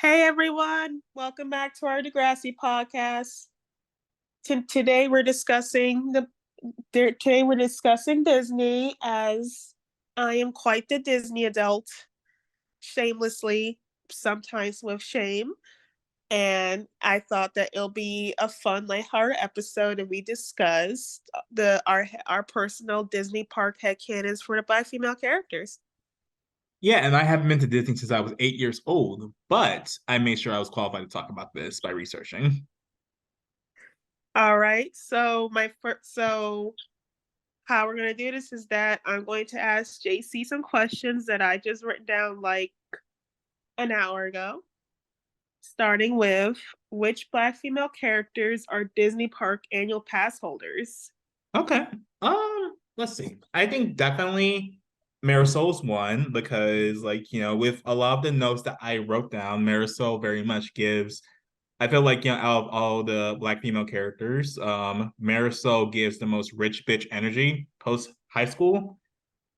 Hey everyone, welcome back to our Degrassi podcast. Today we're discussing Disney as I am quite the Disney adult, shamelessly, sometimes with shame. And I thought that it'll be a fun, lighthearted episode, and we discussed our personal Disney park headcanons for the Black female characters. Yeah, and I haven't been to Disney since I was 8 years old, but I made sure I was qualified to talk about this by researching. All right, so how we're gonna do this is that I'm going to ask JC some questions that I just written down like an hour ago. Starting with which Black female characters are Disney Park annual pass holders? Okay. Let's see. I think definitely Marisol's one because, with a lot of the notes that I wrote down, Marisol very much gives. I feel like, out of all the Black female characters, Marisol gives the most rich bitch energy post high school.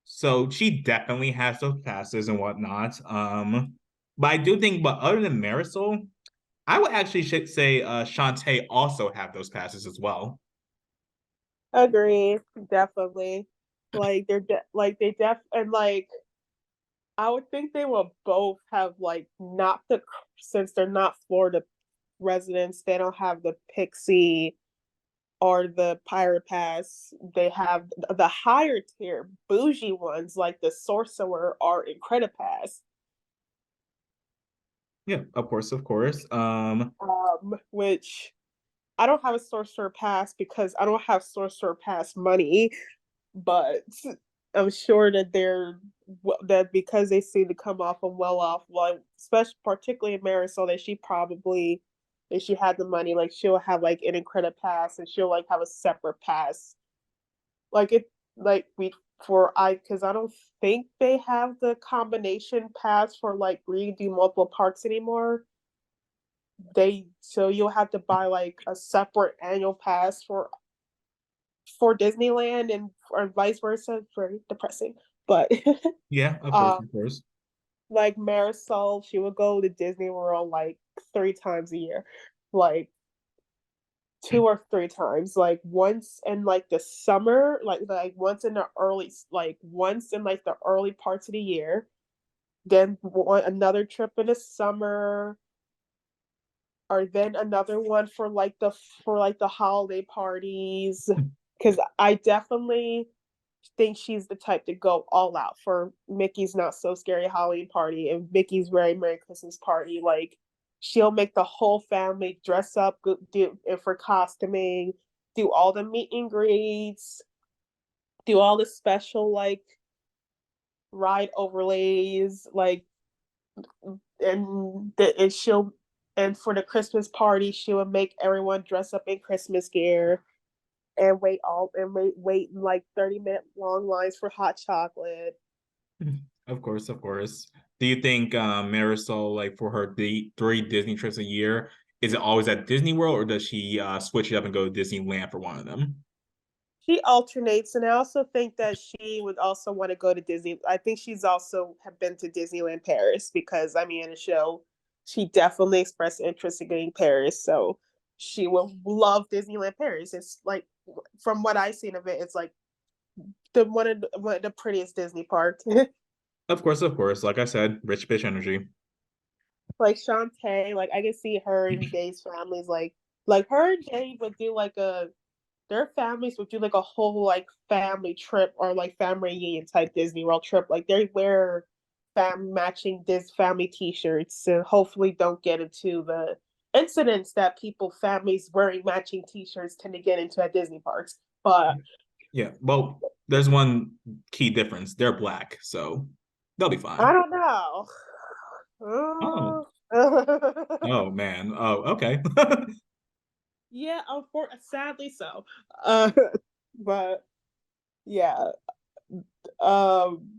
So she definitely has those passes and whatnot. But I do think, but other than Marisol, I would actually should say Shantae also have those passes as well. Agree, definitely. Like they def and like I would think they will both have like not the since they're not Florida residents, they don't have the Pixie or the Pirate Pass. They have the higher tier bougie ones like the Sorcerer or Incredipass. Yeah, of course, of course. Which I don't have a Sorcerer Pass because I don't have Sorcerer Pass money, but I'm sure that that because they seem to come off of well off, like especially particularly in Marisol, that she probably if she had the money, like she'll have like an Incredipass pass and she'll like have a separate pass. Like it like we for I because I don't think they have the combination pass for like redo multiple parks anymore. So you'll have to buy like a separate annual pass for Disneyland and or vice versa. It's very depressing. But Yeah, of course, um of course. like Marisol, she would go to Disney World like 3 times a year. Like 2 or 3 times. Like once in like the summer, like once in like the early parts of the year, then another trip in the summer, or then another one for like the holiday parties. Because I definitely think she's the type to go all out for Mickey's Not So Scary Halloween party and Mickey's Very Merry Christmas party. Like she'll make the whole family dress up, do for costuming, do all the meet and greets, do all the special like ride overlays, like and she'll and for the Christmas party she would make everyone dress up in Christmas gear and wait in like 30-minute long lines for hot chocolate. Of course, of course. Do you think Marisol, like for her three Disney trips a year, is it always at Disney World or does she switch it up and go to Disneyland for one of them? She alternates, and I also think that she would also want to go to Disney. I think she's also have been to Disneyland Paris because I mean in the show she definitely expressed interest in getting Paris, so she will love Disneyland Paris. It's like from what I've seen of it, it's like one of the prettiest Disney parks. Of course, of course. Like I said, rich bitch energy. Like Shantae, like I can see her and Jay's families like her and Jay would do like a their families would do like a whole like family trip or like family reunion type Disney World trip. Like they wear matching this family t-shirts and hopefully don't get into the incidents that people families wearing matching t-shirts tend to get into at Disney parks. But Yeah. Well, there's one key difference. They're black, so they'll be I fine. don't know. Oh. Oh man. Oh, okay. Yeah, sadly so. Uh, but yeah, um,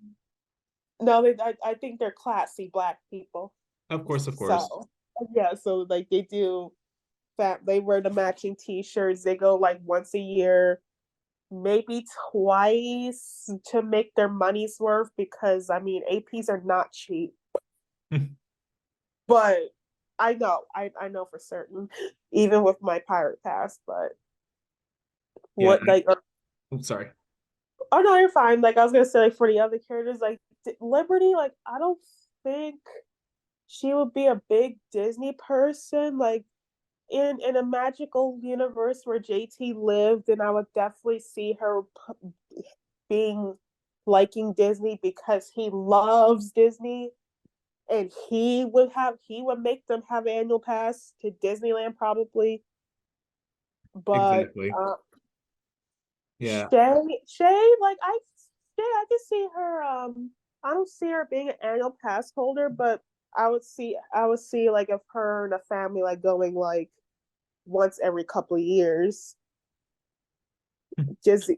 no, I think they're classy black people. Of course, of course. So yeah, so like they do that. They wear the matching T-shirts. They go like once a year, maybe twice to make their money's worth because I mean APs are not cheap, but I know for certain, even with my pirate pass. But Yeah, what like I'm sorry. oh no, you're fine. Like I was gonna say, like for the other characters, like Liberty, like I don't think she would be a big Disney person. Like in a magical universe where JT lived, and I would definitely see her being liking Disney because he loves Disney, and he would make them have an annual pass to Disneyland probably. But Exactly. Yeah. Shay, like I can see her. I don't see her being an annual pass holder, but I would see like if her and a family like going like once every couple of years, just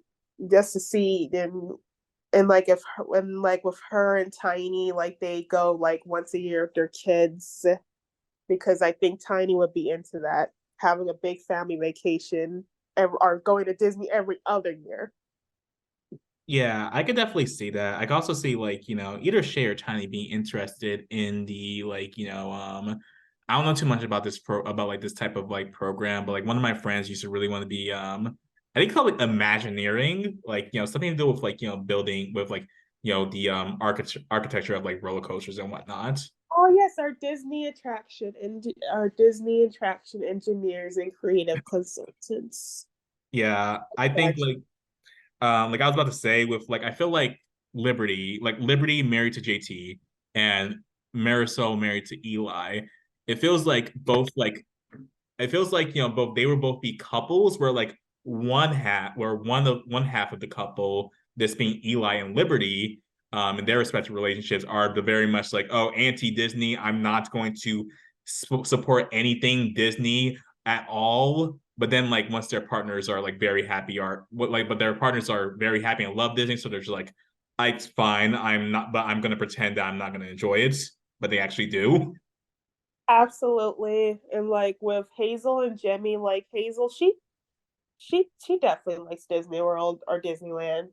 just to see and like if her, when like with her and Tiny, like they go like once a year with their kids, because I think Tiny would be into that, having a big family vacation or going to Disney every other year. Yeah, I could definitely see that. I could also see like, either Shay or Tiny being interested in the like, I don't know too much about about like this type of like program, but like one of my friends used to really want to be I think called like Imagineering, like, something to do with like, building with like, the architecture of like roller coasters and whatnot. Oh yes, our Disney attraction engineers and creative consultants. Yeah, I think like I was about to say with like I feel like Liberty married to JT and Marisol married to Eli. It feels like it feels like both they were both be couples where like one half of the couple, this being Eli and Liberty, in their respective relationships are the very much like, oh, anti Disney, I'm not going to support anything Disney at all. But then like once their partners are like very happy are what like but their partners are very happy and love Disney, so they're just like, it's fine, I'm not, but I'm gonna pretend that I'm not gonna enjoy it, but they actually do. Absolutely. And like with Hazel and Jemmy, like Hazel, she definitely likes Disney World or Disneyland.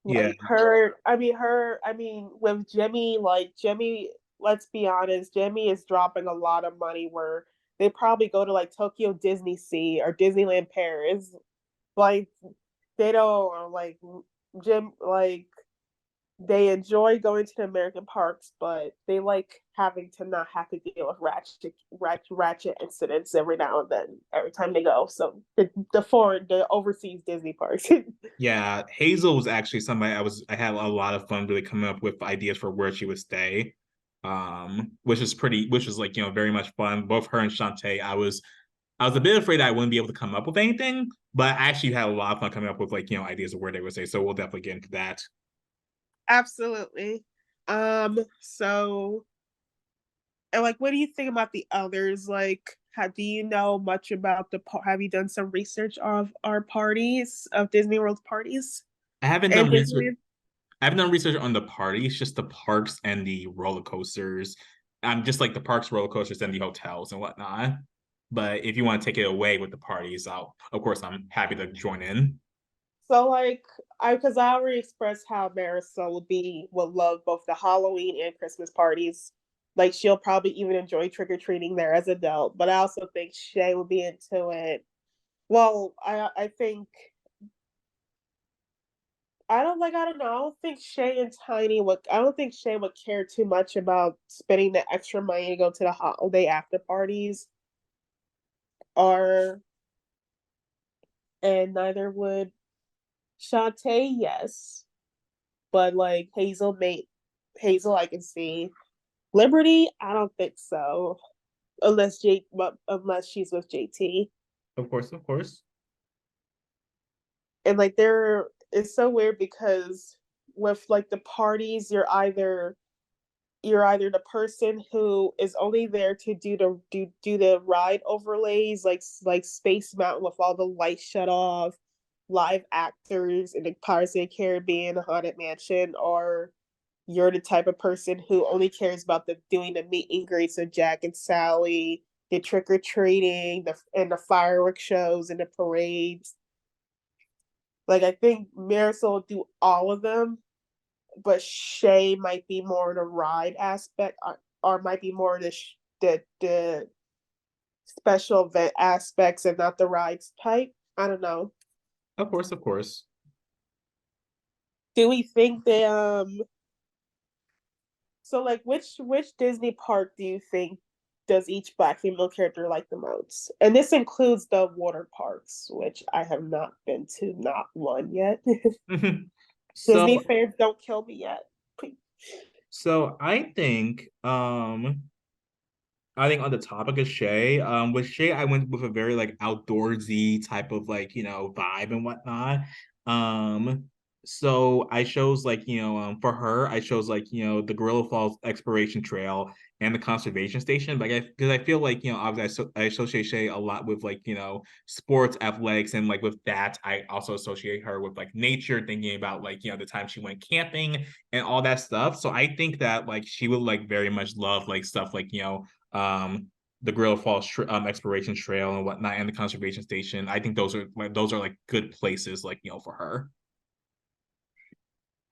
Yeah, Like I mean, with Jimmy, like Jimmy, let's be honest, Jimmy is dropping a lot of money where they probably go to like Tokyo Disney Sea or Disneyland Paris. Like they don't like Jim like they enjoy going to the American parks, but they like having to not have to deal with ratchet incidents every now and then, every time they go. So the overseas Disney parks. yeah, Hazel was actually somebody I had a lot of fun really coming up with ideas for where she would stay. Which is like, very much fun. Both her and Shantae, I was a bit afraid I wouldn't be able to come up with anything, but I actually had a lot of fun coming up with like, ideas of where they would stay. So we'll definitely get into that. Absolutely. So and like what do you think about the others? Like do you know much about have you done some research of our parties, of Disney World's parties I haven't and done research. Disneyland? I haven't done research on the parties, just the parks and the roller coasters. I'm just like the parks, roller coasters, and the hotels and whatnot. But if you want to take it away with the parties, of course I'm happy to join in. So like because I already expressed how Marisol would love both the Halloween and Christmas parties. Like she'll probably even enjoy trick or treating there as an adult. But I also think Shay would be into it. Well, I think I don't know. I don't think Shay and Tiny would. I don't think Shay would care too much about spending the extra money to go to the holiday after parties, or and neither would Shantae. Yes, but like Hazel, I can see. Liberty, I don't think so. Unless she's with JT. Of course, of course. And like there it's so weird because with like the parties, you're either the person who is only there to do the ride overlays, like Space Mountain with all the lights shut off, live actors in the Pirates of the Caribbean, Haunted Mansion, or you're the type of person who only cares about doing the meet and greets of Jack and Sally, the trick or treating, the fireworks shows and the parades. Like I think Marisol will do all of them, but Shay might be more the ride aspect, or might be more the special event aspects and not the rides type. I don't know. Of course, of course. Do we think that so like which Disney park do you think does each black female character like the most? And this includes the water parks, which I have not been to, not one yet. Disney So fans don't kill me yet. so I think on the topic of Shay, with Shay, I went with a very like outdoorsy type of like, vibe and whatnot. Um, so I chose like, for her, I chose like, the Gorilla Falls Exploration Trail and the conservation station. Like because I feel like, obviously I associate Shay a lot with like, sports, athletics, and like with that, I also associate her with like nature, thinking about like, the time she went camping and all that stuff. So I think that like she would like very much love like stuff like, um the Grill Falls exploration trail and whatnot, and the conservation station. I think those are like good places, like for her.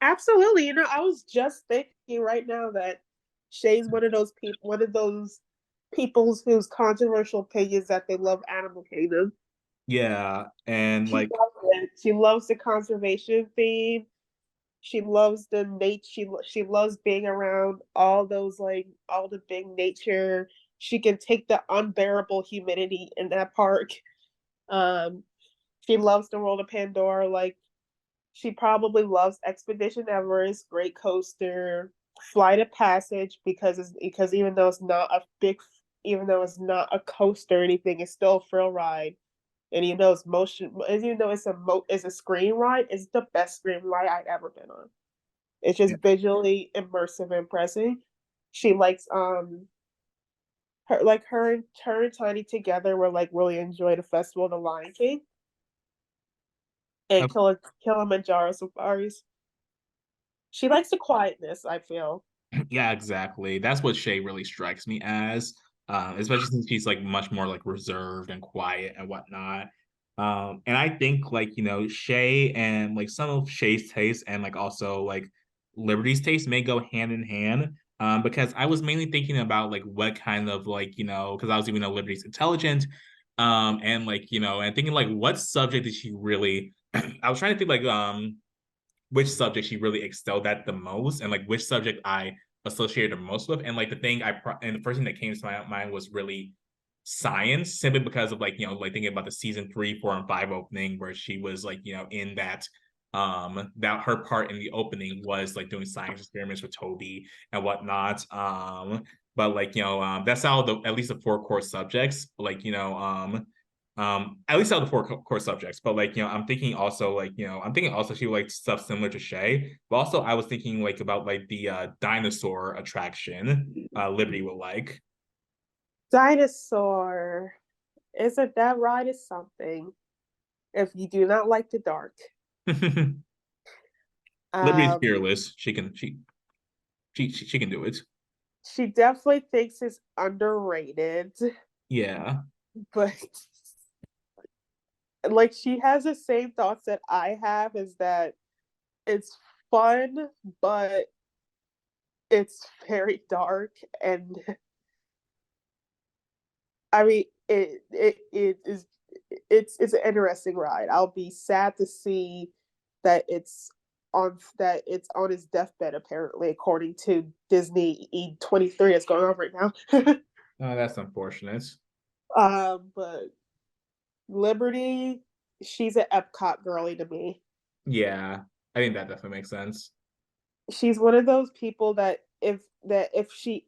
Absolutely. I was just thinking right now that Shay's one of those people's whose controversial opinions that they love Animal Kingdom. Yeah, and She like loves it. She loves the conservation theme. She loves the she loves being around all those like all the big nature. She can take the unbearable humidity in that park. Um, she loves the world of Pandora. Like she probably loves Expedition Everest, Great Coaster, Flight of Passage because even though it's not a coaster or anything, it's still a thrill ride. And it's motion, even though it's a screen ride, it's the best screen ride I've ever been on. It's just visually immersive and impressive. She likes her and Tiny together were like really enjoy the festival of the Lion King and Kilimanjaro safaris. She likes the quietness, I feel. yeah, exactly. That's what Shay really strikes me as, especially since she's like much more like reserved and quiet and whatnot. And I think like Shay and like some of Shay's taste and like also like Liberty's taste may go hand in hand. Because I was mainly thinking about like what kind of like because I was even know Liberty's intelligent, and like and thinking like what subject did she really? I was trying to think like which subject she really excelled at the most and like which subject I associated her most with. And like and the first thing that came to my mind was really science, simply because of like, like thinking about the season 3, 4, and 5 opening where she was like, in that her part in the opening was like doing science experiments with Toby and whatnot. But like, that's how at least the 4 core subjects, like, at least out of the 4 core subjects. But like, I'm thinking also like, I'm thinking also she would like stuff similar to Shay. But also I was thinking like about like the dinosaur attraction Liberty would like. Dinosaur. Isn't that ride is something if you do not like the dark. Liberty's Um, fearless. She can do it. she definitely thinks it's underrated, Yeah, but like she has the same thoughts that I have is that it's fun, but it's very dark and I mean it is it's an interesting ride. I'll be sad to see that it's on his deathbed apparently according to Disney E23 that's going on right now. that's unfortunate. But Liberty, she's an Epcot girly to me. Yeah, I think that definitely makes sense. She's one of those people that if she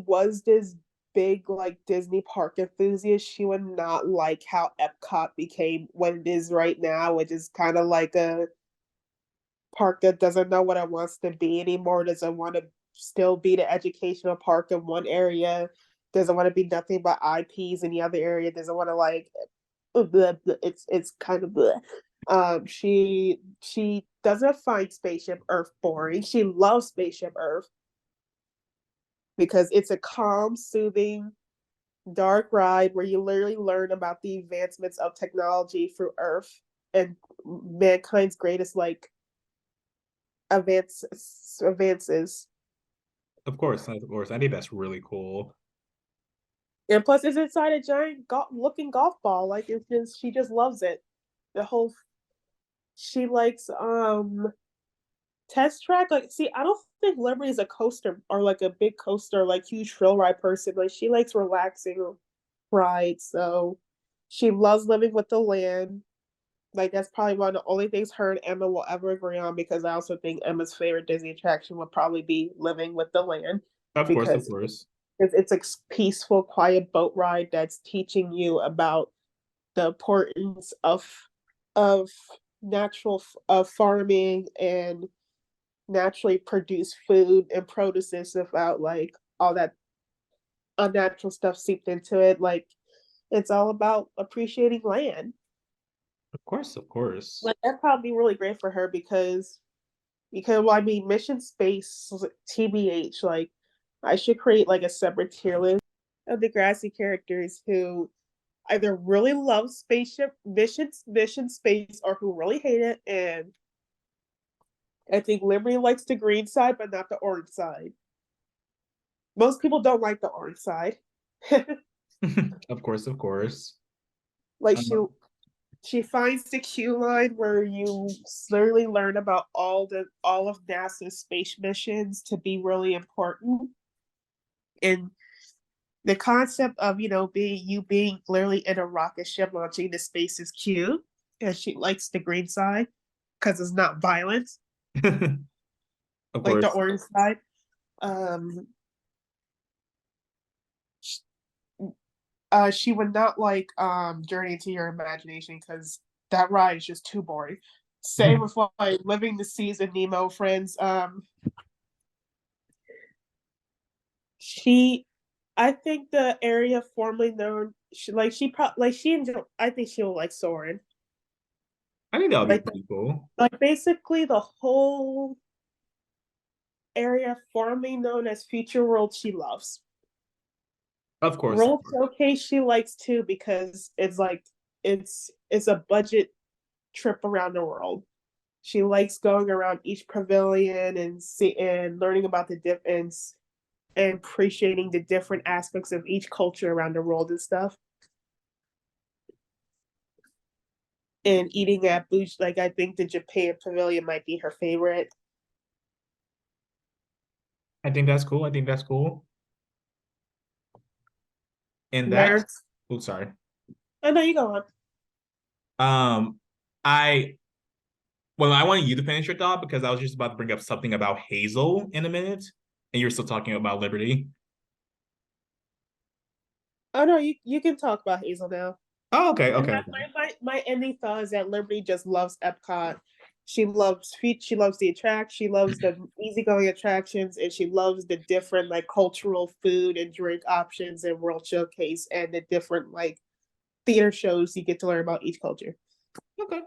was this big like Disney park enthusiast, she would not like how Epcot became what it is right now, which is kind of like a park that doesn't know what it wants to be anymore, doesn't want to still be the educational park in one area, doesn't want to be nothing but IPs in the other area, doesn't want to like blah, blah, it's kind of blah. She doesn't find Spaceship Earth boring. She loves Spaceship Earth because it's a calm, soothing, dark ride where you literally learn about the advancements of technology through Earth and mankind's greatest like advances. Of course, of course. I think that's really cool. And plus, it's inside a giant looking golf ball. Like it's just she just loves it. The whole she likes test track. Like, see, I don't think Liberty is a coaster or like a big coaster, like huge trail ride person. Like she likes relaxing rides. So she loves living with the land. Like that's probably one of the only things her and Emma will ever agree on because I also think Emma's favorite Disney attraction would probably be living with the land Of course, of because course. it's a peaceful, quiet boat ride that's teaching you about the importance of natural of farming and naturally produce food and produces without like all that unnatural stuff seeped into it. Like it's all about appreciating land. Of course, of course. Like that'd probably be really great for her because well, I mean mission space TBH, like I should create like a separate tier list of Degrassi characters who either really love spaceship mission space or who really hate it. And I think Liberty likes the green side, but not the orange side. Most people don't like the orange side. Of course, of course. Like Um, she finds the Q line where you slowly learn about all of NASA's space missions to be really important. And the concept of being literally in a rocket ship launching into space is cute. And she likes the green side because it's not violent of like the course. orange side. Um, she would not like Journey into Your Imagination because that ride is just too boring. Same with like Living the Seas and Nemo Friends. She, I think the area formerly known, she probably like she enjoy. I think she'll like Soren. I think that would be Like pretty cool. like basically the whole area formerly known as Future World she loves. Of course. World Showcase she likes too because it's like it's a budget trip around the world. She likes going around each pavilion and learning about the difference and appreciating the different aspects of each culture around the world and stuff. And eating at booth, like I think the Japan pavilion might be her favorite. I think that's cool. I think that's cool. And that's, Merrick's. oh, sorry. Oh no, you go on. Um, I well, I wanted you to finish your thought because I was just about to bring up something about Hazel in a minute, and you're still talking about Liberty. Oh no, you can talk about Hazel now. Oh, okay, And okay, okay. my ending thought is that Liberty just loves Epcot. She loves feet. She loves the attract. She loves the easygoing attractions, and she loves the different like cultural food and drink options and World Showcase and the different like theater shows you get to learn about each culture. Okay.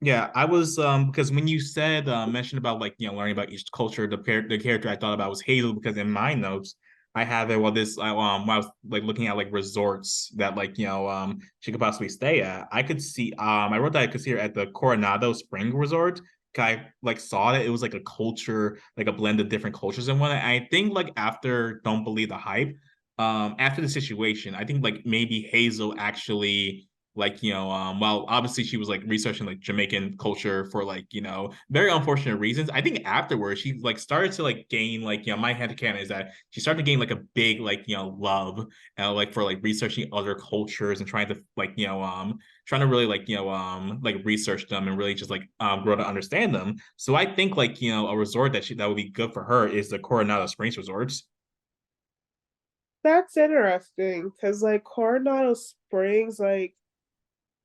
Yeah, I was because when you said mentioned about like learning about each culture, the character I thought about was Hazel because in my notes I have it while I was like looking at like resorts that like she could possibly stay at. I could see I wrote that I could see her at the Coronado Spring Resort. I like saw that it was like a culture, like a blend of different cultures and whatnot. I think like after Don't Believe the Hype, after the situation, I think like maybe Hazel actually like well obviously she was like researching like Jamaican culture for like very unfortunate reasons. I think afterwards she like started to like gain like my headcanon is that she started to gain like a big like love like for like researching other cultures and trying to like trying to really like research them and really just like grow to understand them. So I think like a resort that would be good for her is the Coronado Springs resorts. That's interesting because like Coronado Springs, like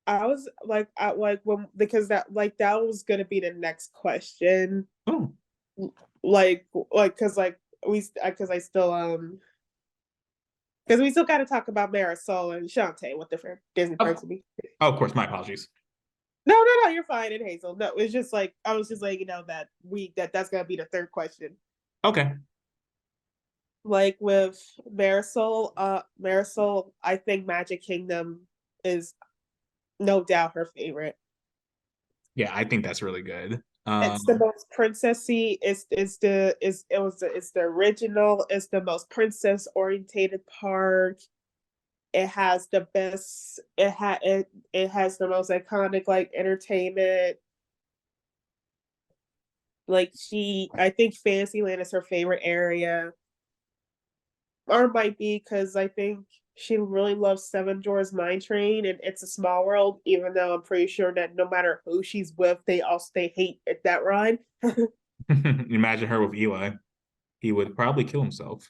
I was like I like when because that was gonna be the next question. Oh, Like because like we because I still because we still got to talk about Marisol and Shantae with different Disney oh, parks to be. oh, of course, my apologies. No, you're fine in Hazel. No, it's just like I was just like that that's gonna be the third question. Okay. Like with Marisol, I think Magic Kingdom is no doubt her favorite. Yeah, I think that's really good. It's the most princessy. It's the original. It's the most princess orientated park. It has the best. It has the most iconic like entertainment. Like I think Fantasyland is her favorite area, or might be because I think she really loves Seven Dwarfs Mine Train and It's a Small World. Even though I'm pretty sure that no matter who she's with, they hate that ride. Imagine her with Eli. He would probably kill himself.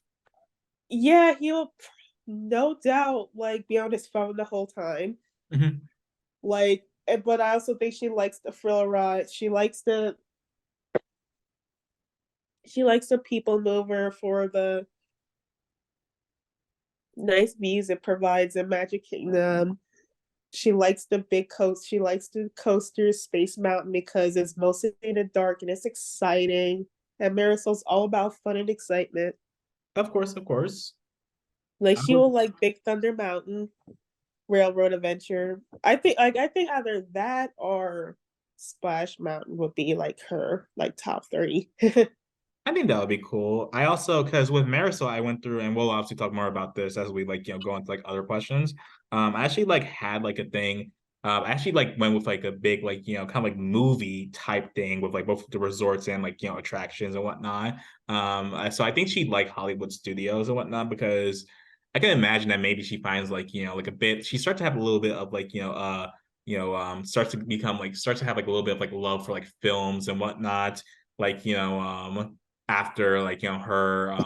Yeah, he'll no doubt like be on his phone the whole time. Mhm. But I also think she likes the thrill ride. She likes the people mover for the nice views it provides in Magic Kingdom. She likes the big coast. She likes the coaster Space Mountain because it's mostly in the dark and it's exciting. And Marisol's all about fun and excitement. Of course, of course. Like I she would will like Big Thunder Mountain, Railroad Adventure. I think either that or Splash Mountain would be like her like top three. I think that would be cool. I also because with Marisol, I went through and we'll obviously talk more about this as we like go into like other questions. I actually like had like a thing. I actually like went with like a big like kind of like movie type thing with like both the resorts and like attractions and whatnot. So I think she'd like Hollywood studios and whatnot because I can imagine that maybe she finds like like a bit. She starts to have a little bit of like starts to have like a little bit of like love for like films and whatnot like after like her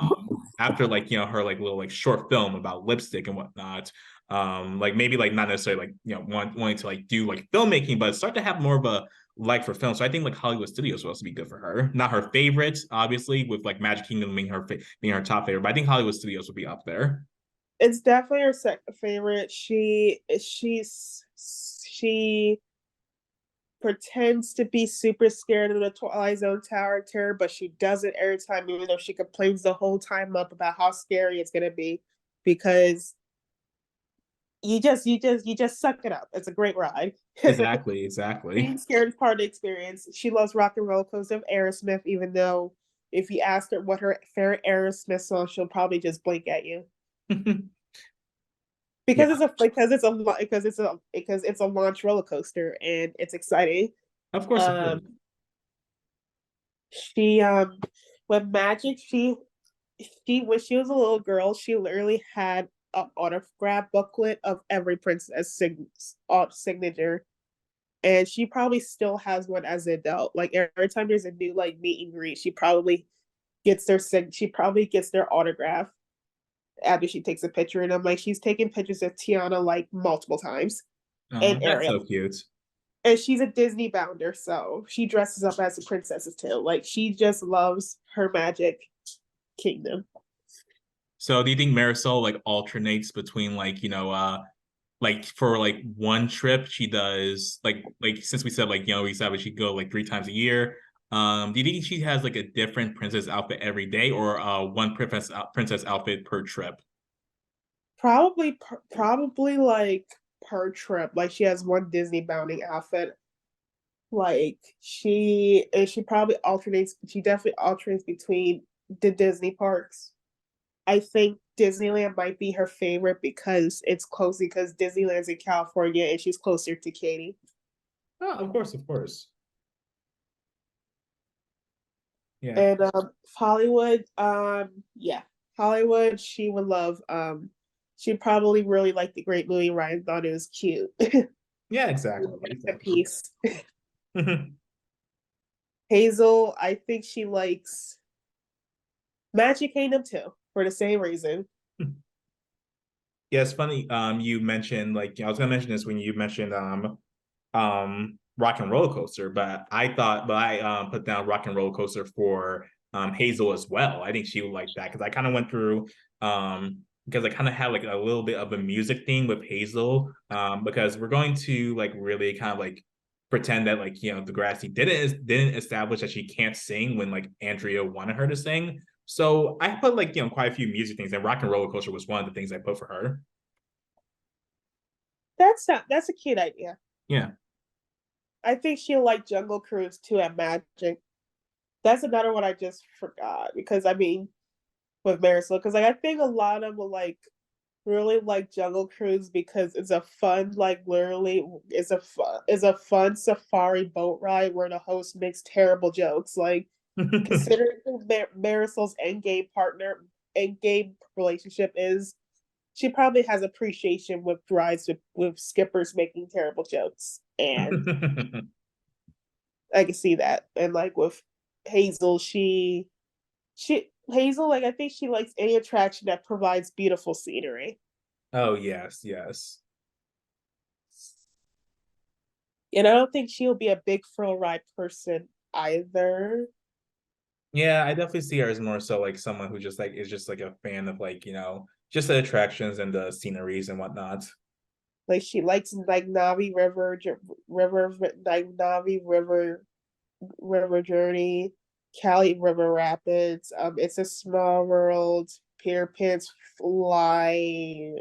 after like her like little like short film about lipstick and whatnot like maybe like not necessarily like wanting to like do like filmmaking but start to have more of a like for film so I think like Hollywood Studios will also be good for her not her favorite obviously with like Magic Kingdom being her top favorite but I think Hollywood Studios will be up there. It's definitely her second favorite. She pretends to be super scared of the Twilight Zone Tower Terror, but she does it every time, even though she complains the whole time up about how scary it's gonna be, because you just suck it up. It's a great ride. Exactly, exactly. Being scared is part of the experience. She loves Rock and Roll Coaster of Aerosmith, even though if you ask her what her favorite Aerosmith song, she'll probably just blink at you. Yeah, Because it's a launch roller coaster and it's exciting. of course it is. Um, she with Magic, she when she was a little girl, she literally had an autograph booklet of every princess signature, and she probably still has one as an adult. Like every time there's a new like meet and greet, she probably gets their autograph after she takes a picture. And I'm like, she's taken pictures of Tiana like multiple times Oh, and that's Ariel. so cute. And she's a Disney bounder, so she dresses up as the princesses too. Like she just loves her Magic Kingdom. So do you think Marisol like alternates between like for like one trip she does like since we said like we said she go like 3 times a year. Do you think she has like a different princess outfit every day or one princess outfit per trip? Probably like per trip. Like she has one Disney bounding outfit. Like she probably alternates. She definitely alternates between the Disney parks. I think Disneyland might be her favorite because it's close because Disneyland's in California and she's closer to Katie. Oh, of course, of course. Yeah. And Hollywood, yeah, Hollywood, she would love. She probably really liked the great movie. Ryan thought it was cute. Yeah, exactly. A Exactly. piece. Hazel, I think she likes Magic Kingdom too for the same reason. Yeah, it's funny. You mentioned like I was gonna mention this when you mentioned Rock and Roller Coaster, but I put down Rock and Roller Coaster for Hazel as well. I think she would like that because I kind of went through because I kind of had like a little bit of a music theme with Hazel because we're going to like really kind of like pretend that like Degrassi didn't establish that she can't sing when like Andrea wanted her to sing. So I put like quite a few music things, and Rock and Roller Coaster was one of the things I put for her. That's a cute idea. Yeah. I think she'll like Jungle Cruise too at Magic. That's another one I just forgot because I mean with Marisol because like I think a lot of them will like. really like Jungle Cruise because it's a fun, like literally, is a fun safari boat ride where the host makes terrible jokes. Like considering who Marisol's endgame relationship is, she probably has appreciation with rides with skippers making terrible jokes, and I can see that. And like with Hazel, she Hazel, like I think she likes any attraction that provides beautiful scenery. Oh yes, yes. And I don't think she'll be a big thrill ride person either. Yeah, I definitely see her as more so like someone who just like is just like a fan of like, just the attractions and the sceneries and whatnot. Like she likes like Navi River Journey, Cali River Rapids. It's a Small World, Peter Pan's Fly.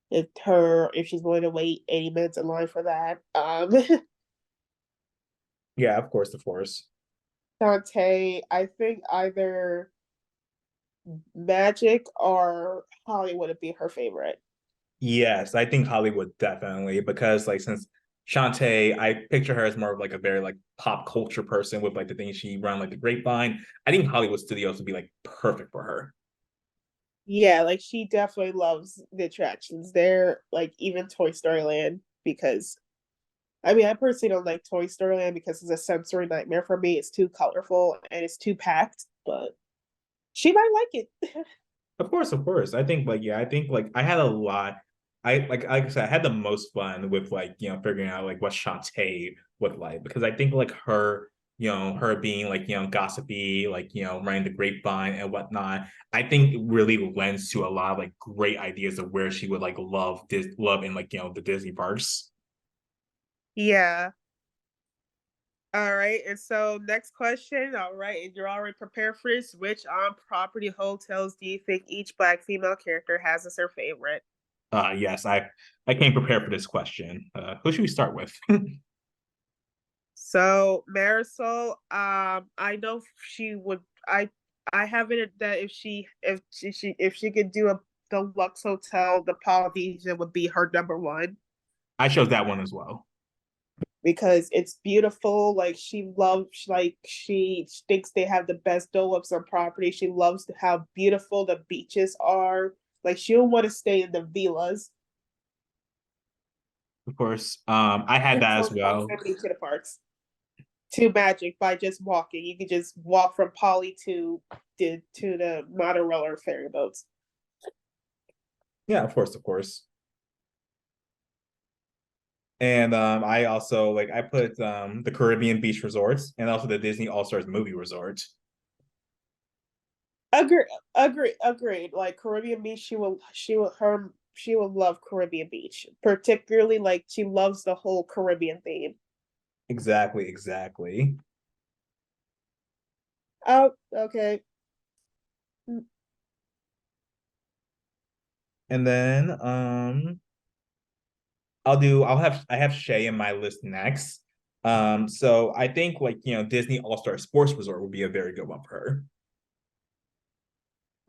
If she's going to wait 80 minutes in line for that. Yeah, of course, of course. Dante, I think either Magic or Hollywood would be her favorite. Yes, I think Hollywood definitely because like since Shantae, I picture her as more of like a very like pop culture person with like the things she run like the grapevine. I think Hollywood Studios would be like perfect for her. Yeah, like she definitely loves the attractions there, like even Toy Story Land, because I mean, I personally don't like Toy Story Land because it's a sensory nightmare for me. It's too colorful and it's too packed, but she might like it. Of course, of course. I think like yeah, I think like I had a lot. Like I said, I had the most fun with like figuring out like what Shantae would like because I think like her her being like gossipy like running the grapevine and whatnot. I think really lends to a lot of like great ideas of where she would like love in like the Disney parks. Yeah. All right. And so next question. All right. And you're already prepared for this. Which on property hotels do you think each black female character has as her favorite? Yes, I came prepared for this question. Who should we start with? So Marisol, I know she would I have it that if she could do a deluxe hotel, the Polynesian would be her number one I chose that one as well. because it's beautiful. Like she thinks they have the best dulux on property. She loves how beautiful the beaches are. Like she'll want to stay in the villas. Of course, I had In that as close well. proximity to the parks. To Magic by just walking. You can just walk from Polly to the monorail or ferry boats. Yeah, of course, of course. And I also like I put the Caribbean beach resorts and also the Disney All Stars movie resort. Agreed. Like Caribbean Beach, she will love Caribbean Beach. Particularly like she loves the whole Caribbean theme. Exactly, exactly. Oh, okay. And then I have Shay in my list next. So I think like Disney All Star Sports Resort would be a very good one for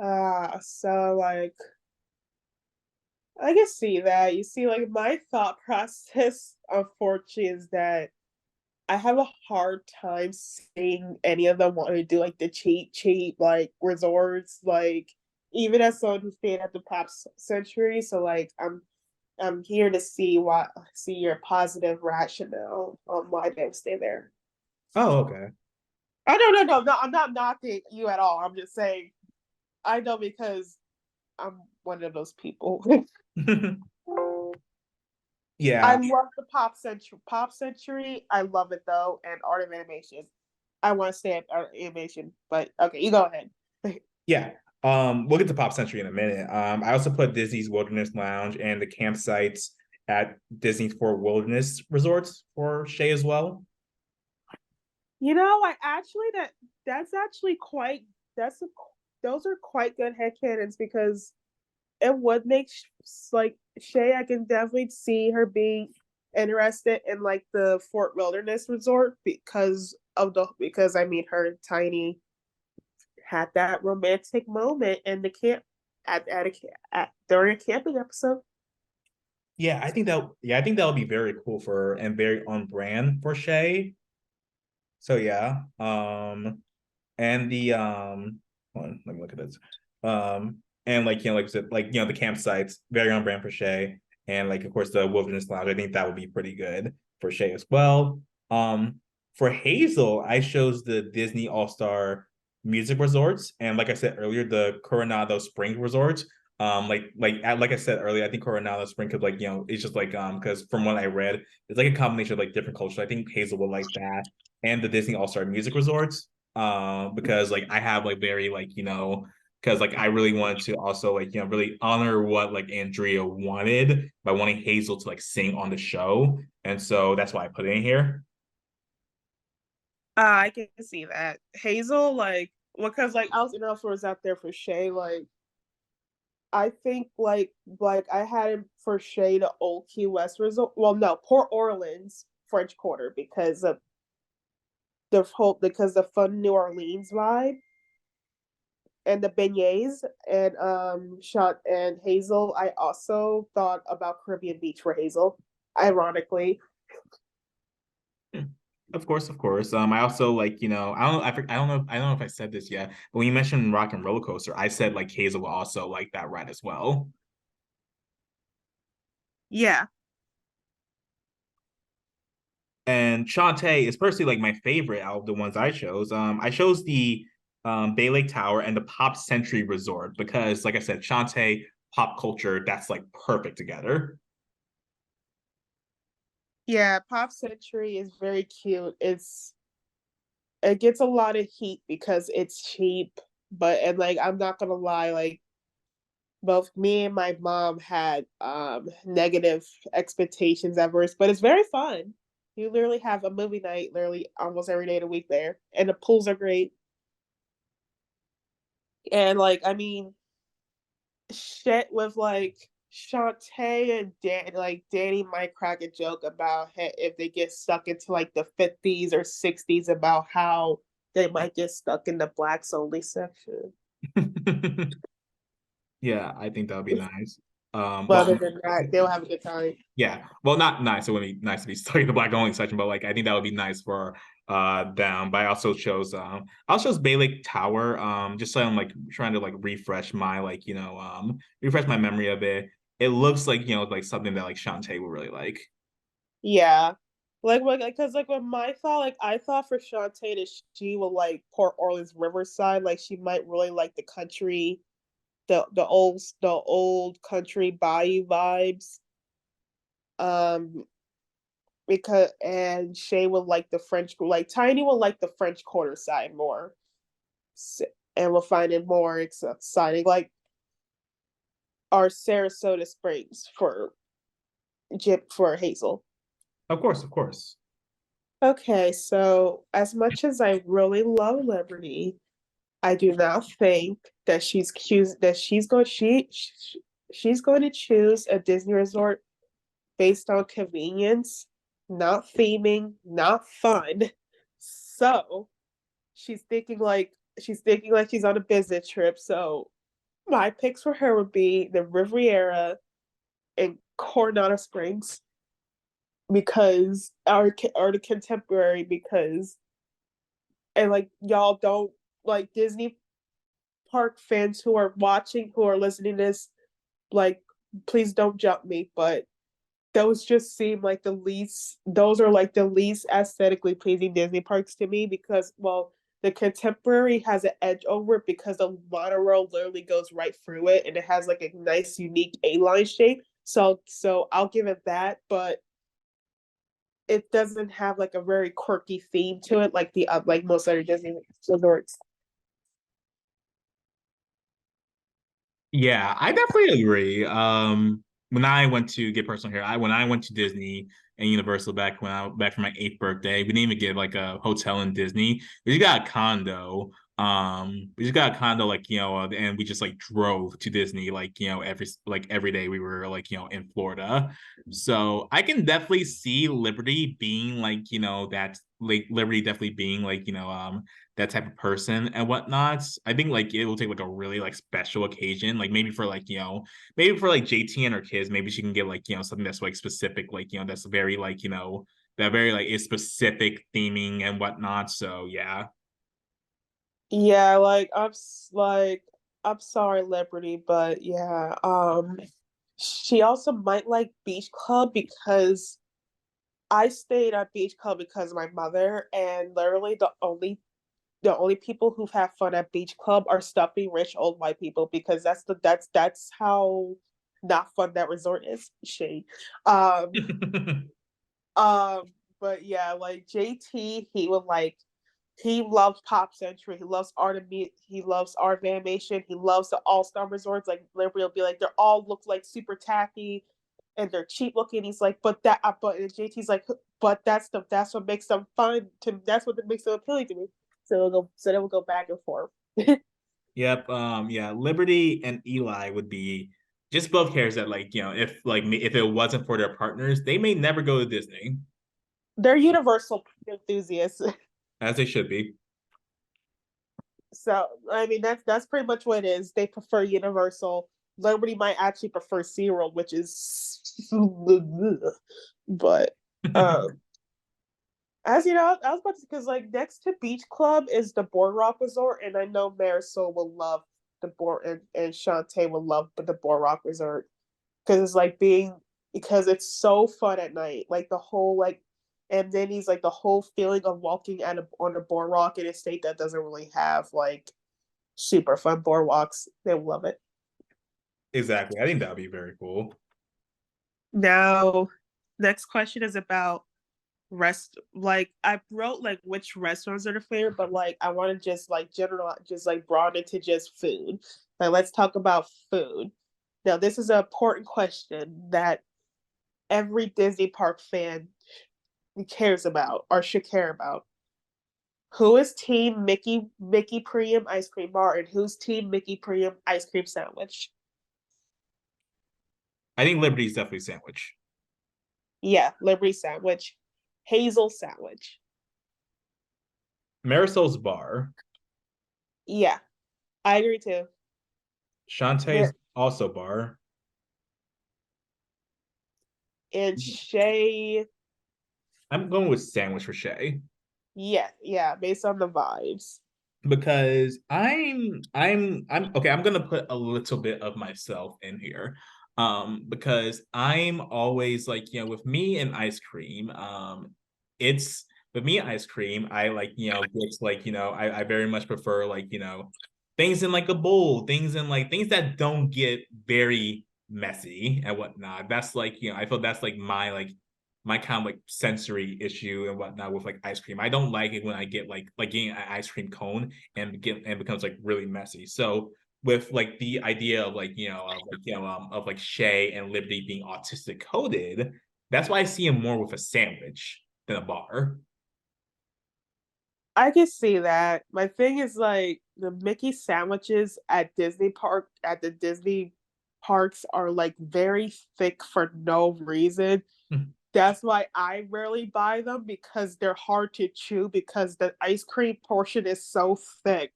her. So like I can see that. You see, like my thought process, unfortunately, is that I have a hard time seeing any of them want to do like the cheap like resorts. Like even as someone who stayed at the Pop Century, so like I'm here to see your positive rationale on why they stay there. Oh, okay. Oh no, I'm not knocking you at all. I'm just saying I know because I'm one of those people. I Yeah, love the Pop Century. I love it though, and Art of Animation. I want to stay at Art of Animation, but okay, you go ahead. yeah. We'll get to Pop Century in a minute. I also put Disney's Wilderness Lounge and the campsites at Disney's Four Wilderness Resorts for Shay as well. You know, I actually that's actually quite that's a those are quite good headcanons because it would make like Shay. I can definitely see her being interested in like the Fort Wilderness Resort because I mean her and Tiny had that romantic moment in the camp during a camping episode. Yeah, I think that would be very cool for and very on brand for Shay. So yeah. And the hold on, let me look at this. And like like I said, like the campsites, very on brand for Shay. And like of course the wilderness lounge. I think that would be pretty good for Shay as well. For Hazel, I chose the Disney All-Star music resorts. And like I said earlier, the Coronado Springs resorts. Like I said earlier, I think Coronado Springs could like, it's just like because from what I read, it's like a combination of like different cultures. I think Hazel would like that and the Disney All Star Music Resorts. Because like I have like very like because like I really wanted to also like really honor what like Andrea wanted by wanting Hazel to like sing on the show, and so that's why I put it in here. I can see that. Hazel, like, because like I was enough was out there for Shay, like I think I had him for Shay the old Key West resort. Well, no, Port Orleans French Quarter because of the fun New Orleans vibe and the beignets and shot and Hazel. I also thought about Caribbean Beach for Hazel, ironically. Of course, of course. I also like I don't know if I said this yet, but when you mentioned Rock and Roller Coaster, I said like Hazel will also like that ride as well. Yeah. And Shantae is personally like my favorite out of the ones I chose. I chose the Bay Lake Tower and the Pop Century Resort because, like I said, Shantae pop culture that's like perfect together. Yeah, Pop Century is very cute. It gets a lot of heat because it's cheap, but and like I'm not gonna lie, like both me and my mom had negative expectations at first, but it's very fun. You literally have a movie night literally almost every day of the week there, and the pools are great. And like I mean, shit with like Shantae and Danny might crack a joke about if they get stuck into like the 50s or 60s about how they might get stuck in the blacks only section. Yeah, I think that would be nice. But Well, other than that, they'll have a good time. yeah, well, not nice. It wouldn't be nice to be stuck in the black only section, but like I think that would be nice for them. But I also chose Bay Lake Tower. Just so I'm like trying to like refresh my like refresh my memory of it. It looks like like something that like Shantae would really like. Yeah. Because like with my thought, like I thought for Shantae that she would like Port Orleans Riverside, like she might really like the country, the old country bayou vibes. Um, because and Shay would like the French, like Tiny would like the French Quarter side more, and we'll find it more exciting, like our Sarasota Springs for Jip for Hazel. Of course, of course. Okay, so as much as I really love Liberty, I do not think that she's going to choose a Disney resort based on convenience, not theming, not fun. So she's thinking like she's on a business trip. So my picks for her would be the Riviera and Coronado Springs because or the Contemporary because and like y'all don't like Disney park fans who are watching who are listening to this like please don't jump me, but those just seem like those are like the least aesthetically pleasing Disney parks to me because well the Contemporary has an edge over it because the monorail literally goes right through it and it has like a nice unique A-line shape, so I'll give it that, but it doesn't have like a very quirky theme to it like the like most other Disney resorts. Yeah, I definitely agree. When I went to get personal here, I when I went to Disney and Universal back for my eighth birthday, we didn't even get like a hotel in Disney. We just got a condo. We just got a condo like and we just like drove to Disney like every day we were like in Florida. So I can definitely see Liberty being like that like Liberty definitely being like that type of person and whatnot. I think like it will take like a really like special occasion, like maybe for like maybe for like JT and her kids, maybe she can get like something that's like specific, like that's very like that very like is specific theming and whatnot. So yeah. Yeah, like I'm sorry, Liberty, but yeah. She also might like Beach Club because I stayed at Beach Club because of my mother, and literally the only people who've had fun at Beach Club are stuffy rich old white people because that's how not fun that resort is. Shade. Um um but yeah, like JT, he loves Pop Century. He loves art of animation. He loves the All Star resorts. Like Liberty will be like, they all look like super tacky, and they're cheap looking. He's like, but JT's like, but that's what makes them fun. That's what makes them appealing to me. So they will go back and forth. Yep. Yeah. Liberty and Eli would be just both characters that like if it wasn't for their partners, they may never go to Disney, They're universal enthusiasts. as they should be. So I mean that's pretty much what it is. They prefer Universal. Liberty might actually prefer SeaWorld, which is but um as you know, I was about to because like next to Beach Club is the Boardwalk Resort, and I know Marisol will love the board and Shantae will love the Boardwalk Resort because it's like being because it's so fun at night. Like the whole like and then he's like the whole feeling of walking on a boardwalk in a state that doesn't really have like super fun boardwalks. They love it. Exactly. I think that would be very cool. Now, next question is about rest. Like I wrote like which restaurants are the favorite, but like I want to just like general, just like broaden it to just food. Like let's talk about food. Now, this is an important question that every Disney park fan cares about or should care about. Who is team Mickey Premium Ice Cream Bar and who's team Mickey Premium Ice Cream Sandwich? I think Liberty is definitely sandwich. Yeah, Liberty Sandwich, Hazel Sandwich. Marisol's bar. Yeah, I agree too. Shantae's There also bar. and Shay, I'm going with sandwich for Shay. yeah, based on the vibes. Because I'm okay, I'm gonna put a little bit of myself in here. Because I'm always like, with me and ice cream, it's with me and ice cream, I like, it's like, I very much prefer like, things in like a bowl, things that don't get very messy and whatnot. That's like, I feel that's like my kind of like sensory issue and whatnot with like ice cream. I don't like it when I get like getting an ice cream cone and becomes like really messy. So with like the idea of like of like Shay and Liberty being autistic coded, that's why I see him more with a sandwich than a bar. I can see that. My thing is like the Mickey sandwiches at the Disney parks are like very thick for no reason. That's why I rarely buy them because they're hard to chew because the ice cream portion is so thick.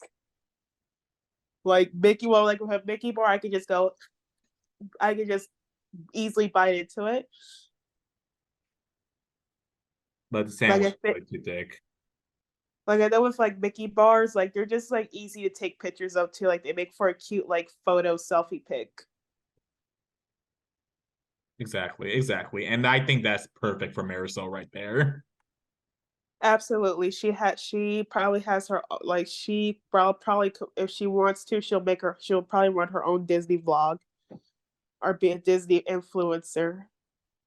Like like with a Mickey bar, I can just easily bite into it. But the Like sandwich I is think, like too thick. like I know with like Mickey bars, like they're just like easy to take pictures of too. Like they make for a cute like photo selfie pic. Exactly, exactly. And I think that's perfect for Marisol right there. Absolutely, she probably has her like probably if she wants to, she'll probably run her own Disney vlog or be a Disney influencer.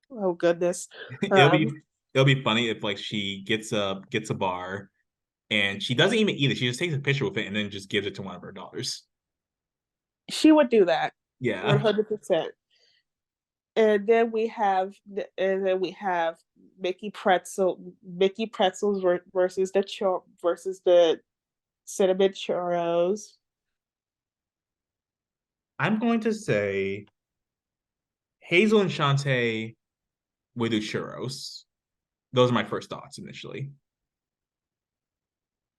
Oh goodness. it'll Um, be it'll be funny if like she gets a bar and she doesn't even eat it. She just takes a picture with it and then just gives it to one of her daughters. she would do that Yeah. 100%. And then we have Mickey Pretzels versus the cinnamon churros. I'm going to say Hazel and Shantae with the churros. Those are my first thoughts initially.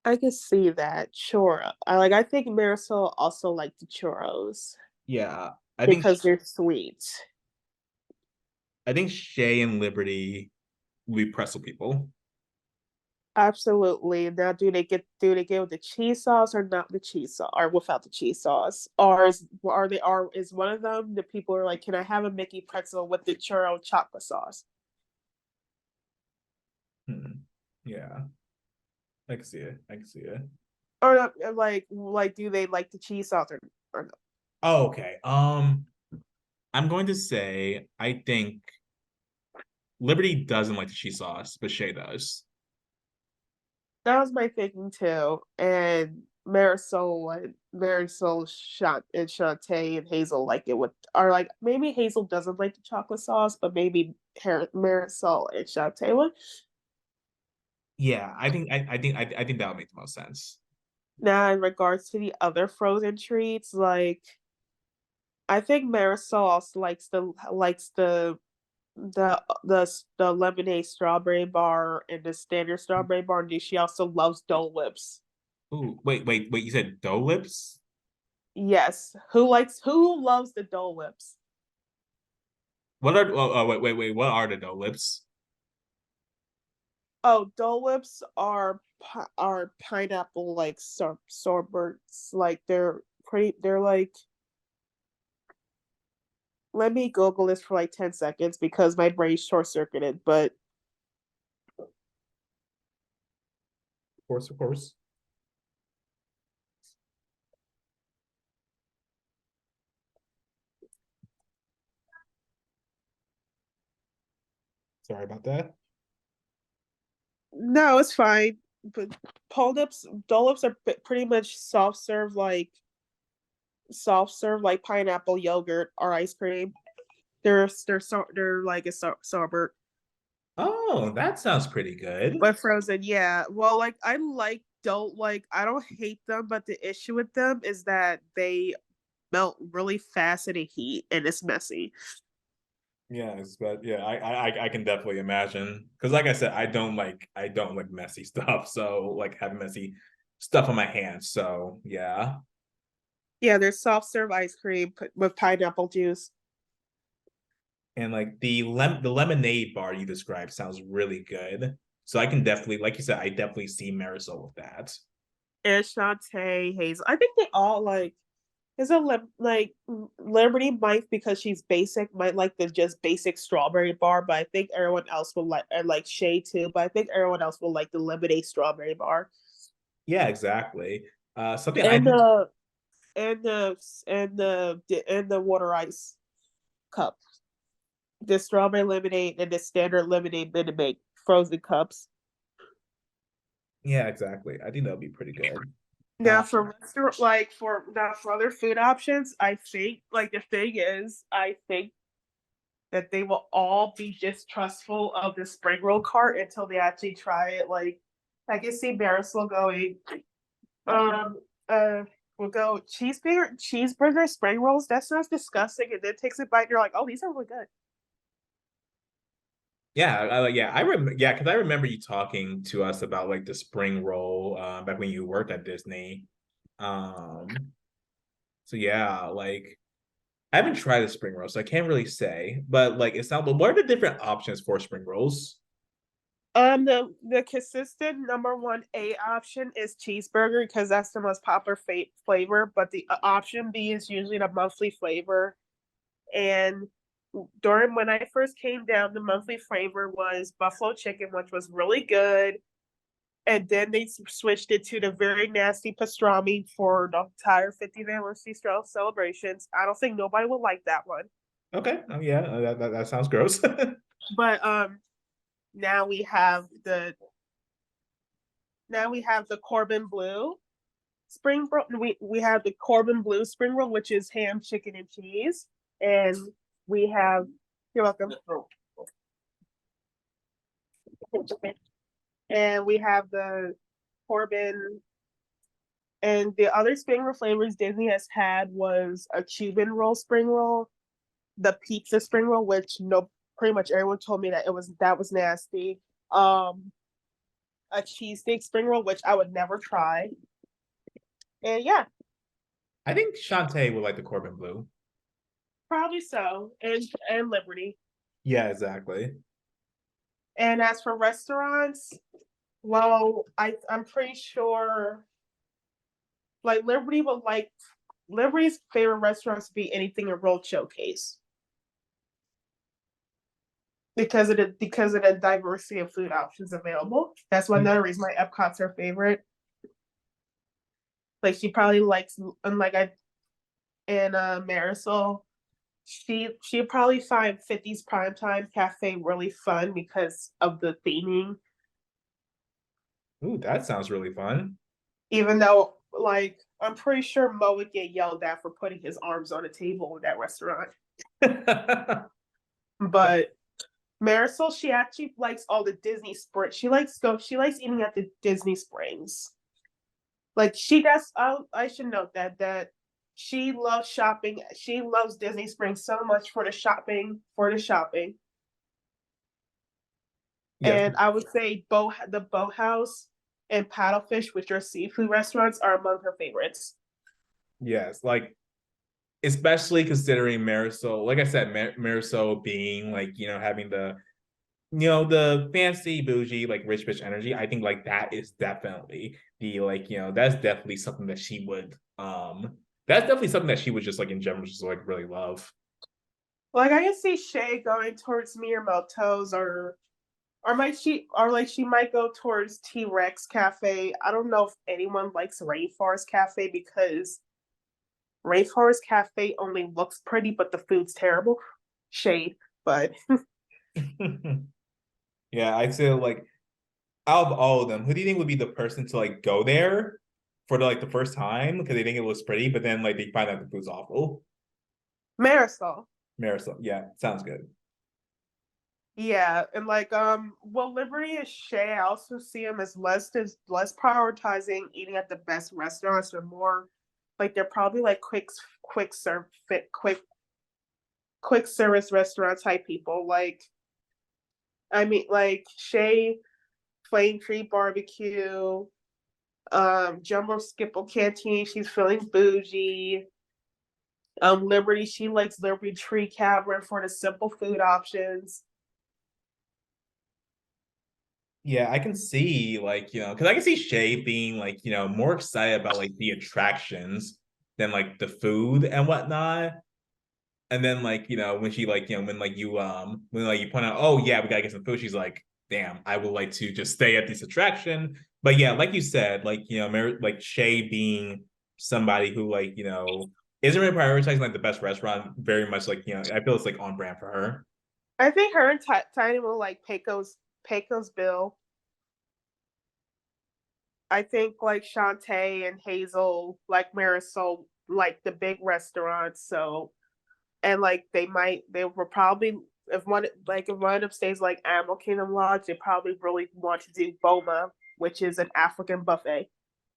I can see that. Sure. I think Marisol also liked the churros Yeah, I think because they're sweet. I think Shay and Liberty will be pretzel people. Absolutely. Now, do they get with the cheese sauce or not the cheese sauce or without the cheese sauce? Or is one of them the people are like, can I have a Mickey pretzel with the churro chocolate sauce? Hmm. Yeah, I can see it. I can see it. Or not, like do they like the cheese sauce or no? Oh, okay. I'm going to say I think Liberty doesn't like the cheese sauce, but Shay does. That was my thinking too. And Marisol, Shant, and Shantae and Hazel like it with, or like maybe Hazel doesn't like the chocolate sauce, but maybe Marisol and Shantae would. Yeah, I think that would make the most sense. Now, in regards to the other frozen treats, like I think Marisol also likes the lemonade strawberry bar and the standard strawberry bar, and she also loves Dole Whips. Ooh, wait. You said dough lips? Yes, who loves the Dole Whips? What are? Wait. What are the dough lips? Oh, Dole Whips are pineapple like sorbets. Like they're pretty. They're like. Let me Google this for like 10 seconds because my brain's short circuited. But Of course, of course. Sorry about that. no, it's fine. But Dole Whips are pretty much soft serve like pineapple yogurt or ice cream. They're like a sorbet. Oh, that sounds pretty good. But frozen, yeah. Well, like I don't hate them, but the issue with them is that they melt really fast in the heat and it's messy. Yes, but yeah, I can definitely imagine because, like I said, I don't like messy stuff. So like having messy stuff on my hands. So yeah, Yeah, there's soft serve ice cream with pineapple juice. and like the lemonade bar you described sounds really good. So I can definitely, like you said, I definitely see Marisol with that. And Shantae, Hazel. I think they all like is a like Liberty might because she's basic might like the just basic strawberry bar, but I think everyone else will like and like Shay too. But I think everyone else will like the lemonade strawberry bar Yeah, exactly. Something I and the and the water ice cup, the strawberry lemonade and the standard lemonade Minute Maid frozen cups. Yeah, exactly. I think that would be pretty good. Now for restaurant, like for now for other food options, I think like the thing is, I think that they will all be distrustful of the spring roll cart until they actually try it. Like I can see Marisol going, um, uh, we'll go cheeseburger spring rolls. That sounds disgusting, and then takes a bite. And you're like, oh, these are really good. yeah, because I remember you talking to us about like the spring roll back when you worked at Disney. Um, so yeah, like I haven't tried the spring roll, so I can't really say. But like, it sounds. But what are the different options for spring rolls? The consistent number one A option is cheeseburger because that's the most popular flavor. But the option B is usually the monthly flavor. And during when I first came down, the monthly flavor was buffalo chicken, which was really good. And then they switched it to the very nasty pastrami for the entire 50th anniversary celebrations. I don't think nobody would like that one. Okay, yeah, that sounds gross. But now we have the now we have the Corbin Blue spring roll. We have the Corbin Blue spring roll, which is ham, chicken, and cheese, and we have. You're welcome. And we have the Corbin. And the other spring roll flavors Disney has had was a Cuban roll spring roll, the pizza spring roll, which no pretty much everyone told me that that was nasty. Um a cheesesteak spring roll, which I would never try. And yeah, I think Shantae would like the Corbin Blue. probably so. And Liberty. Yeah, exactly. And as for restaurants, well, I'm pretty sure like Liberty's favorite restaurants to be anything in World Showcase because of the diversity of food options available. That's one another reason why Epcot's her favorite. Like she probably likes, unlike I and Marisol, she probably find 50's Primetime Cafe really fun because of the theming. Ooh, that sounds really fun. Even though, like, I'm pretty sure Mo would get yelled at for putting his arms on a table in that restaurant. But Marisol, she actually likes all the Disney Springs. She likes eating at the Disney Springs. Like she does. I should note that she loves shopping. She loves Disney Springs so much for the shopping. Yes, And I would say the Boathouse and Paddlefish, which are seafood restaurants, are among her favorites. yes. Like especially considering Marisol, like I said, Marisol being like, having the fancy bougie, like rich bitch energy. I think like that is definitely the like, that's definitely something that she would that's definitely something that she would just like in general just like really love. Like I can see Shay going towards Miyamoto's or like she might go towards T Rex Cafe. I don't know if anyone likes Rainforest Cafe because Rainforest Cafe only looks pretty, but the food's terrible. Shade, but Yeah, I'd say like out of all of them, who do you think would be the person to like go there for the first time because they think it looks pretty, but then like they find out the food's awful? Marisol. Marisol, yeah, sounds good. Yeah, and like well Liberty is Shay. I also see him as less prioritizing eating at the best restaurants or more like they're probably like quick serve fit quick service restaurant type people. Like I mean like Shay Flame Tree Barbecue, Jumbo Skipple Canteen, she's feeling bougie. Liberty, she likes Liberty Tree Cavern for the simple food options. Yeah, I can see like, because I can see Shay being like, more excited about like the attractions than like the food and whatnot. And then like, when she like, when like you point out, oh yeah, we gotta get some food, she's like, damn, I would like to just stay at this attraction. But yeah, like you said, like, like Shay being somebody who like, isn't really prioritizing like the best restaurant very much like, I feel it's like on brand for her. I think her and Tiny will like Pecos Bill. I think like Shantae and Hazel, like Marisol, like the big restaurants. So and like they were probably if one of them stays like Animal Kingdom Lodge, they probably really want to do Boma, which is an African buffet.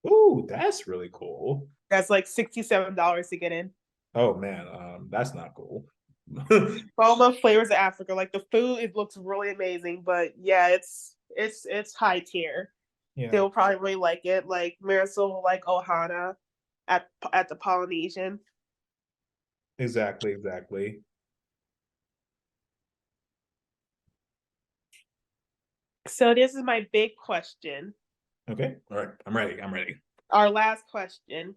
Ooh, that's really cool. That's like $67 to get in. Oh man, that's not cool. Boma flavors of Africa. Like the food, it looks really amazing, but yeah, it's high tier. Yeah, They'll probably really like it. Like Marisol will like Ohana at the Polynesian. exactly, exactly. So this is my big question. Okay, all right, I'm ready. I'm ready. Our last question.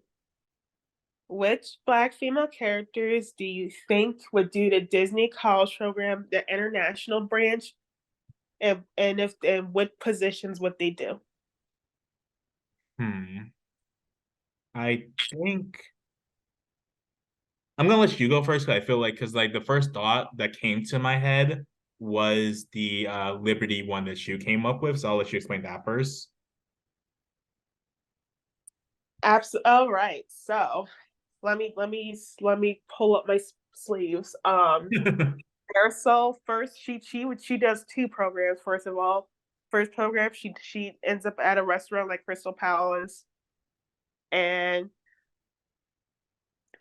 Which Black female characters do you think would do the Disney College Program, the international branch, and what positions would they do? Hmm. I think I'm gonna let you go first because I feel like because like the first thought that came to my head was the Liberty one that you came up with. So I'll let you explain that first. Absolutely. All right. So let me pull up my sleeves. Marisol first. She does two programs. First of all, first program she ends up at a restaurant like Crystal Palace, and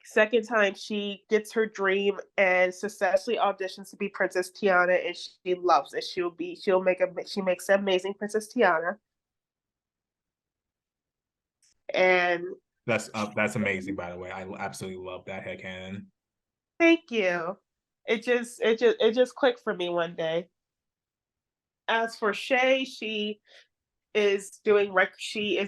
second time she gets her dream and successfully auditions to be Princess Tiana, and she loves it. She makes amazing Princess Tiana. And That's amazing, by the way. I absolutely love that headcanon. thank you. It just clicked for me one day. As for Shay, she is doing recreational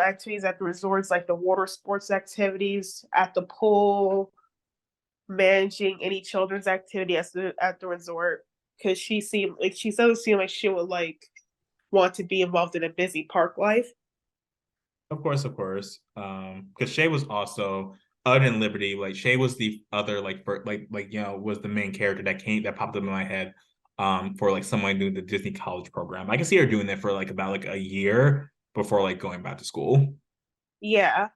activities at the resorts, like the water sports activities at the pool, managing any children's activity at the resort. Because she doesn't seem like she would like want to be involved in a busy park life. Of course, of course. Because Shay was also other than Liberty, like Shay was the other was the main character that popped up in my head. For like someone doing the Disney college program, I can see her doing that for like about like a year before like going back to school. Yeah,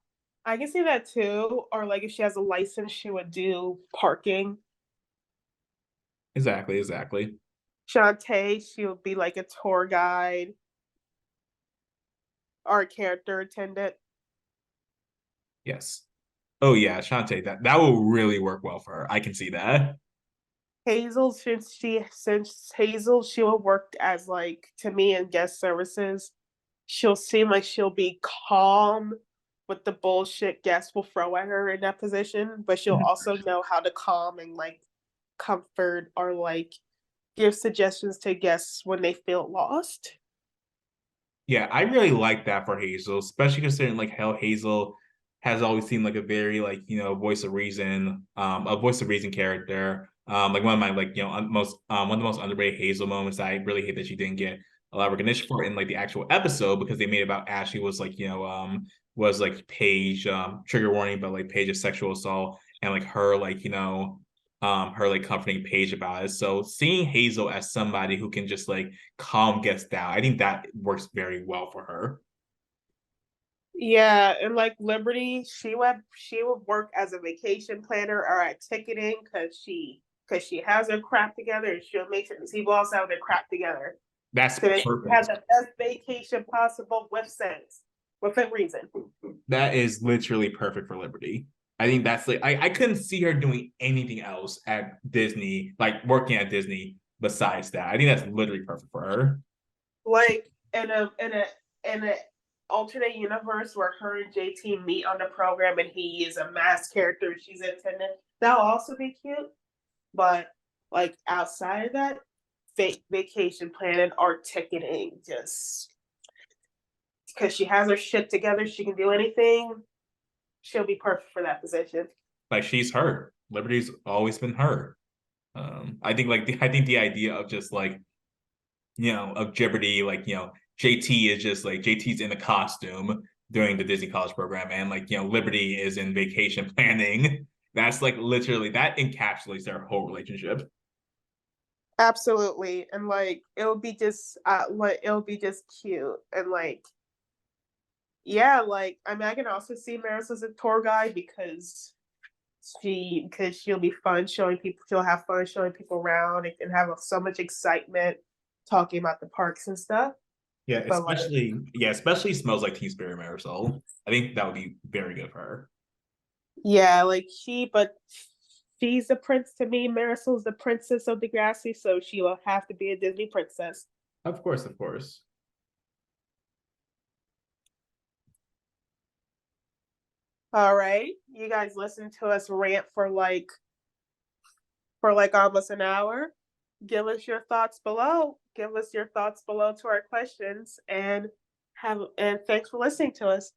I can see that too. Or like if she has a license, she would do parking. Exactly, exactly. Shantae, she would be like a tour guide or a character attendant. Yes. Oh yeah, Shantae, that will really work well for her. I can see that. Hazel, since Hazel, she'll work as like to me in guest services. She'll seem like she'll be calm with the bullshit guests will throw at her in that position, but she'll also know how to calm and like comfort or like give suggestions to guests when they feel lost. Yeah, I really like that for Hazel, especially considering like how Hazel has always seemed like a very like a voice of reason character. Like one of my like most one of the most underrated Hazel moments. I really hate that she didn't get a lot of recognition for it in like the actual episode because they made about Ashley was like was like Paige trigger warning, but like Paige's sexual assault and like her like comforting Paige about it. So seeing Hazel as somebody who can just like calm guests down, I think that works very well for her. Yeah, and like Liberty, she would work as a vacation planner or at ticketing because she has her crap together and she'll make sure these people also have their crap together. That's So that she has perfect. the best vacation possible with sense, within reason. That is literally perfect for Liberty. I think that's like I couldn't see her doing anything else at Disney, like working at Disney besides that. I think that's literally perfect for her. Like in a alternate universe where her and JT meet on the program and he is a mass character and she's an attendant, that'll also be cute. But like outside of that, vacation planning or ticketing, just because she has her shit together, she can do anything. She'll be perfect for that position. Like she's her. Liberty's always been her. I think the idea of just like of Jeopardy, like JT is just like JT's in the costume during the Disney College program, and like Liberty is in vacation planning. That's like literally that encapsulates their whole relationship. Absolutely, and like it'll be just cute and like yeah, like I mean I can also see Maris as a tour guide because she'll be fun showing people she'll have fun showing people around and have so much excitement talking about the parks and stuff. But like Especially smells like Teen Spirit Marisol. I think that would be very good for her. yeah, like she's the prince to me. Marisol's the princess of Degrassi, so she will have to be a Disney princess. Of course, of course. All right, you guys listen to us rant for like almost an hour. Give us your thoughts below. Give us your thoughts below to our questions and thanks for listening to us.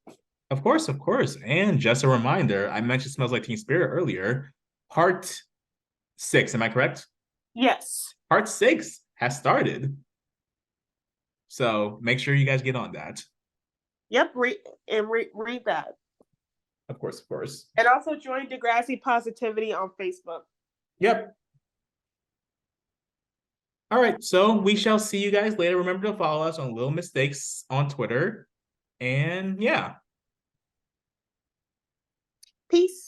Of course, of course. And just a reminder, I mentioned Smells Like Teen Spirit earlier. Part 6, am I correct? Yes. Part 6 has started. So make sure you guys get on that. Yep. Read that. Of course, of course. And also join Degrassi Positivity on Facebook. Yep. All right. So we shall see you guys later. Remember to follow us on Little Mistakes on Twitter. And yeah. Peace.